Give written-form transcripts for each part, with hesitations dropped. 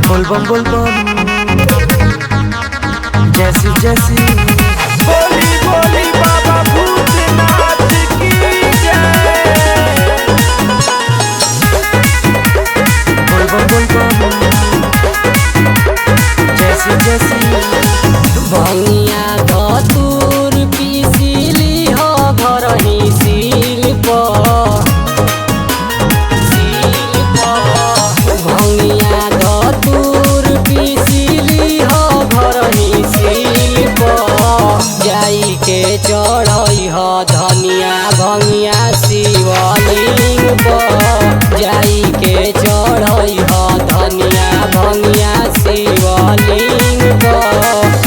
बोलबम बोलबम जैसी जैसी बोली बोली बाबा भूतनाथ की जय। बोलबम बोलबम जैसी जैसी भंगिया धतूर पिसिली हो घरही शिल्प भंगिया धतूर पिसिली हो घरही शिल्प जाई के चढ़ई हो धनिया भंगिया शिवलिंग पर जाई के चढ़ई हो धनिया भंगिया शिवलिंग पर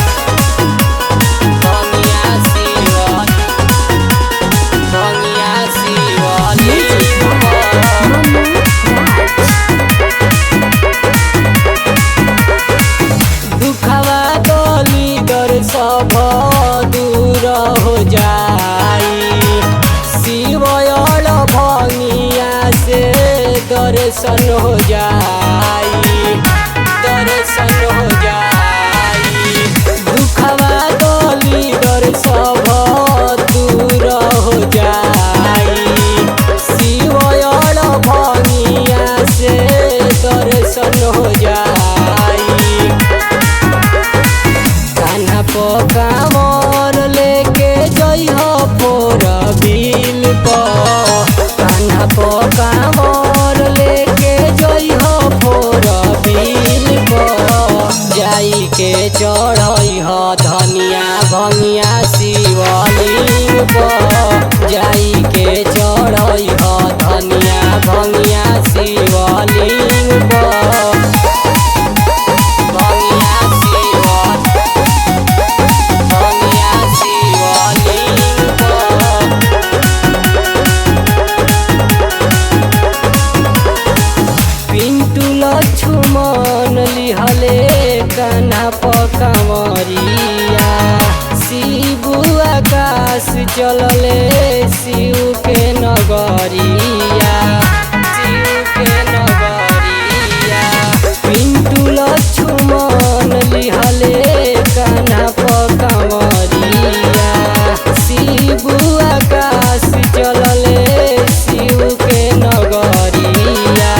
भंगिया शिवलिंग पर दुखवा गली दर सब दूर हो जाई शिवयल भंगिया से दर्शन हो जाई दर्शन हो जाई दुखवा गली दर सब दूर हो जाई शिवयल भंगिया से दर्शन हो जाई कान्हा कांवर लेके जइह फोर बिल पर कान्हा कांवर लेके जइह फोर बिल पर जाई के चढ़इह धनिया भंगिया शिवलिंग पर जाई के चढ़इह धनिया भंगिया शिवलिंग पर भंगिया शिवलिंग पर पिंटू लक्ष्मण लिहले कान्हा कंवरिया शिबू आकाश चलले शिव के नगरिया शिव के नगरिया पिंटू लक्ष्मण लिहले कान्हा कंवरिया शिबू आकाश चलले शिव के नगरिया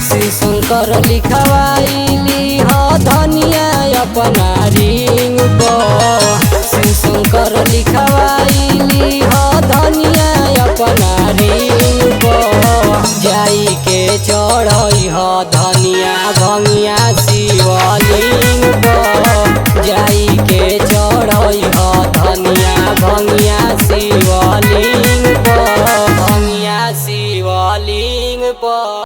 शिव शंकर लिखवाइली हो धनिया अपना रिंग पर शिव शंकर लिखवाइली हो धनिया अपना रिंग पर जाई के चढ़ई हो धनिया भंगिया शिवलिंग पर जाई के चढ़ई हो धनिया भंगिया शिवलिंग पर भंगिया शिवलिंग पर।